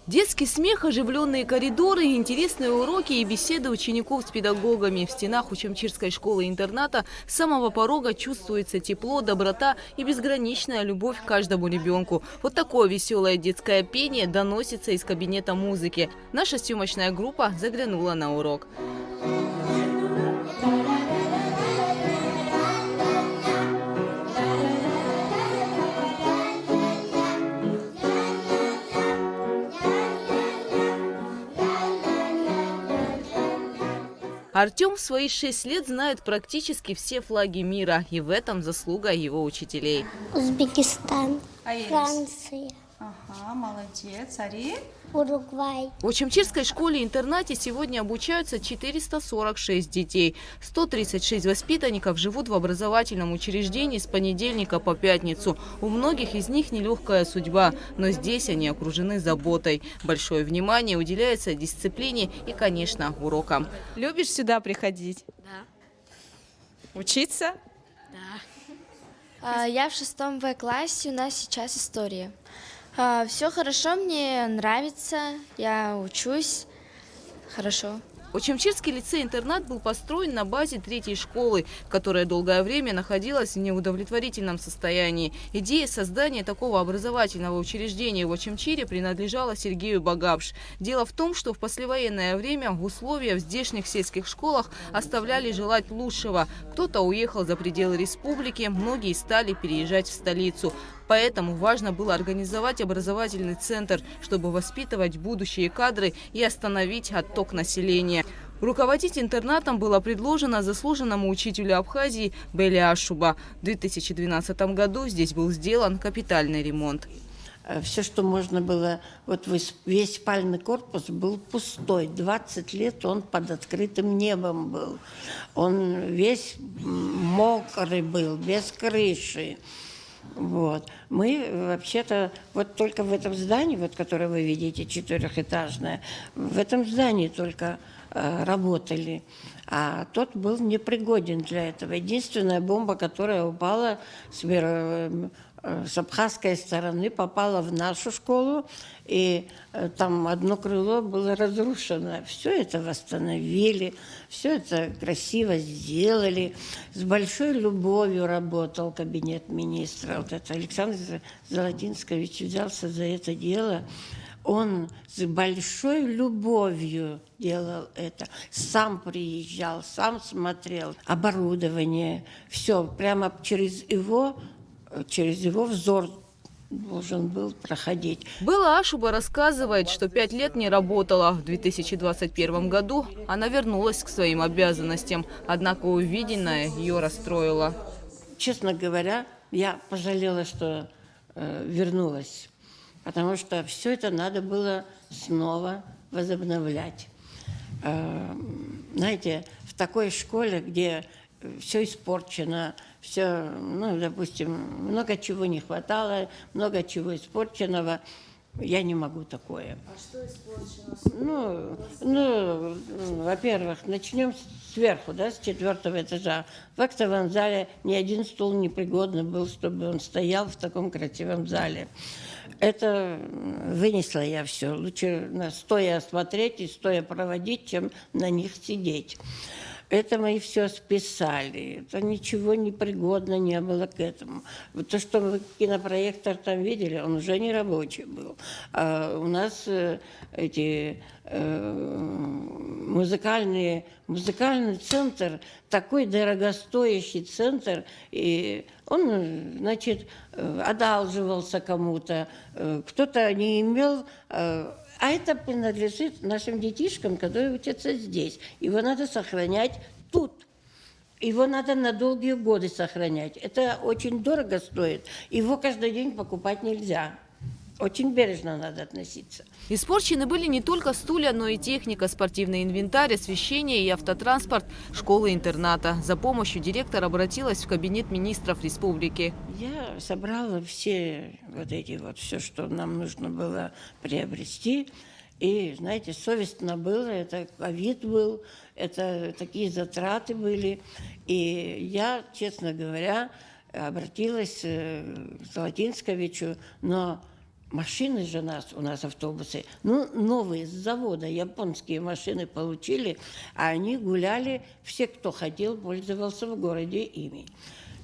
Детский смех, оживленные коридоры, интересные уроки и беседы учеников с педагогами. В стенах Учамчирской школы-интерната с самого порога чувствуется тепло, доброта и безграничная любовь к каждому ребенку. Вот такое веселое детское пение доносится из кабинета музыки. Наша съемочная группа заглянула на урок. Артем в свои 6 лет знает практически все флаги мира. И в этом заслуга его учителей. Узбекистан, Франция, Ага, молодец. Ари? Уругвай. В Учамчирской школе-интернате сегодня обучаются 446 детей. 136 воспитанников живут в образовательном учреждении с понедельника по пятницу. У многих из них нелегкая судьба, но здесь они окружены заботой. Большое внимание уделяется дисциплине и, конечно, урокам. Любишь сюда приходить? Да. Учиться? Да. Я в 6 В-классе, у нас сейчас история. Все хорошо, мне нравится, я учусь хорошо. Учамчирский лицей-интернат был построен на базе 3-й школы, которая долгое время находилась в неудовлетворительном состоянии. Идея создания такого образовательного учреждения в Учамчире принадлежала Сергею Багапш. Дело в том, что в послевоенное время условия в здешних сельских школах оставляли желать лучшего. Кто-то уехал за пределы республики, многие стали переезжать в столицу. Поэтому важно было организовать образовательный центр, чтобы воспитывать будущие кадры и остановить отток населения. Руководить интернатом было предложено заслуженному учителю Абхазии Бели Ашуба. В 2012 году здесь был сделан капитальный ремонт. Все, что можно было, вот весь спальный корпус был пустой. 20 лет он под открытым небом был. Он весь мокрый был, без крыши. Вот. Мы вообще-то вот только в этом здании, вот, которое вы видите, 4-этажное, в этом здании только работали. А тот был непригоден для этого. Единственная бомба, которая упала с абхазской стороны, попала в нашу школу, и там одно крыло было разрушено. Все это восстановили, все это красиво сделали. С большой любовью работал кабинет министра. Вот это Александр Золотинскович взялся за это дело. Он с большой любовью делал это. Сам приезжал, сам смотрел. Оборудование, все прямо через его взор должен был проходить. Бела Ашуба рассказывает, что 5 лет не работала. В 2021 году она вернулась к своим обязанностям. Однако увиденное ее расстроило. Честно говоря, я пожалела, что вернулась. Потому что все это надо было снова возобновлять. Знаете, в такой школе, где все испорчено, все, ну, допустим, много чего не хватало, много чего испорченного. Я не могу такое. А что испорчено? Во-первых, начнем сверху, да, с 4-го этажа. В актовом зале ни один стул не пригодный был, чтобы он стоял в таком красивом зале. Это вынесла я все. Лучше стоя смотреть и стоя проводить, чем на них сидеть. Это мы все списали. Это ничего не пригодно не было к этому. Вот то, что вы кинопроектор там видели, он уже не рабочий был. А у нас музыкальный центр, такой дорогостоящий центр, и он, значит, одалживался кому-то, кто-то не имел. А это принадлежит нашим детишкам, которые учатся здесь. Его надо сохранять тут. Его надо на долгие годы сохранять. Это очень дорого стоит. Его каждый день покупать нельзя. Очень бережно надо относиться. Испорчены были не только стулья, но и техника, спортивный инвентарь, освещение и автотранспорт школы-интерната. За помощью директор обратилась в кабинет министров республики. Я собрала все что нам нужно было приобрести. И, знаете, совестно было, это ковид был, это такие затраты были. И я, честно говоря, обратилась к Золотинсковичу, но машины же у нас автобусы, ну, новые, с завода, японские машины получили, а они гуляли, все, кто хотел, пользовался в городе ими.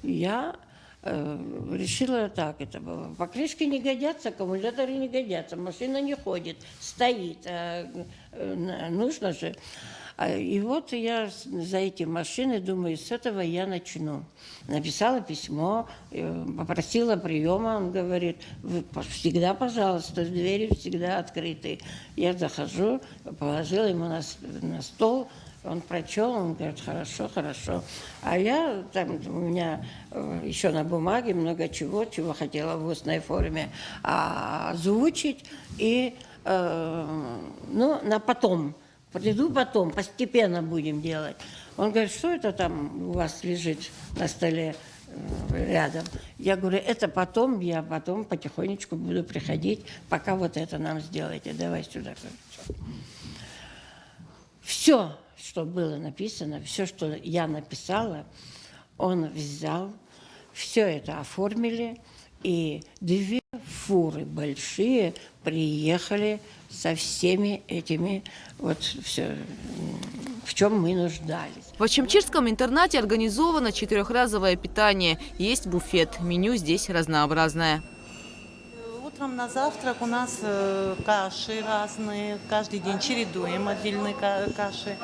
Я решила так, это было. Покрышки не годятся, аккумуляторы не годятся, машина не ходит, стоит, нужно же. И вот я за эти машины думаю, с этого я начну. Написала письмо, попросила приема, он говорит, вы всегда, пожалуйста, двери всегда открыты. Я захожу, положила ему на стол, он прочел, он говорит, хорошо, хорошо. А я, там у меня еще на бумаге много чего хотела в устной форме озвучить, и, ну, на потом. Приду потом, постепенно будем делать. Он говорит, что это там у вас лежит на столе рядом? Я говорю, это потом, я потом потихонечку буду приходить, пока вот это нам сделаете. Давай сюда. Все, что было написано, все, что я написала, он взял, все это оформили, и 2 фуры большие приехали со всеми этими, вот все, в чем мы нуждались. В Очамчирском интернате организовано 4-разовое питание. Есть буфет. Меню здесь разнообразное. Утром на завтрак у нас каши разные. Каждый день чередуем отдельные каши.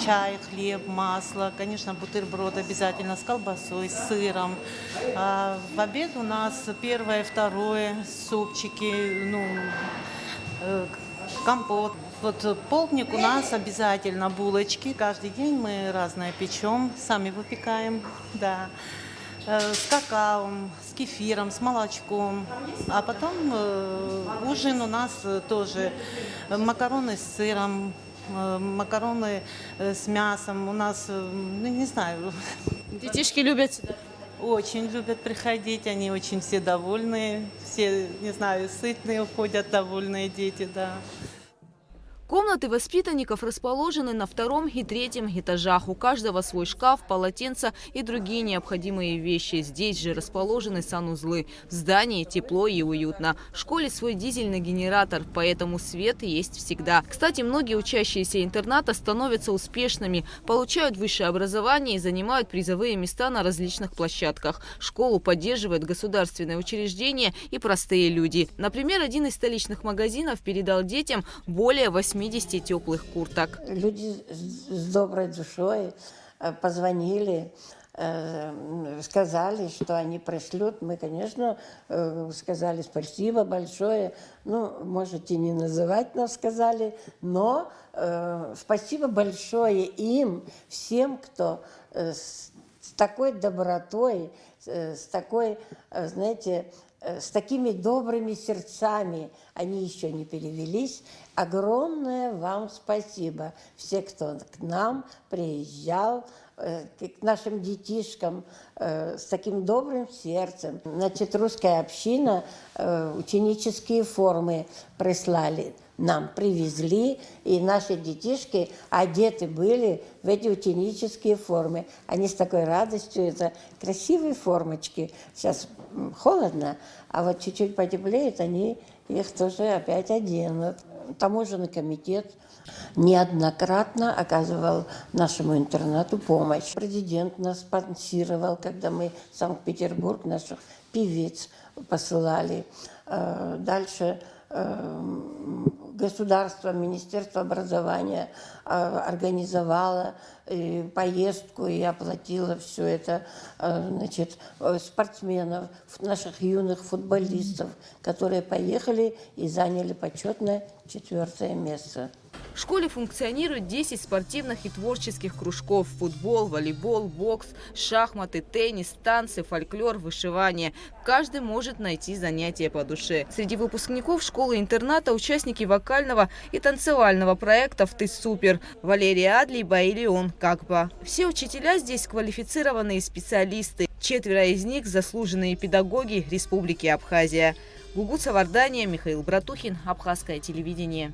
Чай, хлеб, масло, конечно, бутерброд обязательно с колбасой, с сыром. А в обед у нас 1-е, 2-е, супчики, ну, компот. Вот полдник у нас обязательно булочки. Каждый день мы разное печем, сами выпекаем, да. С какао, с кефиром, с молочком. А потом ужин у нас тоже макароны с сыром, макароны с мясом. У нас, ну, не знаю. Детишки любят сюда? Очень любят приходить, они очень все довольные, все, не знаю, сытные уходят, довольные дети, да. Комнаты воспитанников расположены на 2-м и 3-м этажах. У каждого свой шкаф, полотенца и другие необходимые вещи. Здесь же расположены санузлы. В здании тепло и уютно. В школе свой дизельный генератор, поэтому свет есть всегда. Кстати, многие учащиеся интерната становятся успешными, получают высшее образование и занимают призовые места на различных площадках. Школу поддерживают государственные учреждения и простые люди. Например, один из столичных магазинов передал детям более 80 теплых курток. Люди с доброй душой позвонили, сказали, что они пришлют. Мы, конечно, сказали спасибо большое. Ну, можете не называть нас, сказали, но спасибо большое им, всем, кто с такой добротой, с такой, знаете, с такими добрыми сердцами, они еще не перевелись. Огромное вам спасибо. Все, кто к нам приезжал, к нашим детишкам с таким добрым сердцем. Значит, русская община ученические формы прислали. Нам привезли, и наши детишки одеты были в эти ученические формы. Они с такой радостью, это красивые формочки. Сейчас холодно, а вот чуть-чуть потеплеет, они их тоже опять оденут. Таможенный комитет неоднократно оказывал нашему интернату помощь. Президент нас спонсировал, когда мы в Санкт-Петербург наших певиц посылали. Дальше государство, Министерство образования организовало поездку и оплатило все это, значит, спортсменов, наших юных футболистов, которые поехали и заняли почетное 4-е место. В школе функционирует 10 спортивных и творческих кружков: футбол, волейбол, бокс, шахматы, теннис, танцы, фольклор, вышивание. Каждый может найти занятие по душе. Среди выпускников школы-интерната участники вокального и танцевального проектов «Ты супер» Валерия Адлиба и Леон Какба. Все учителя здесь квалифицированные специалисты. 4 из них – заслуженные педагоги Республики Абхазия. Гугут Савардания, Михаил Братухин, Абхазское телевидение.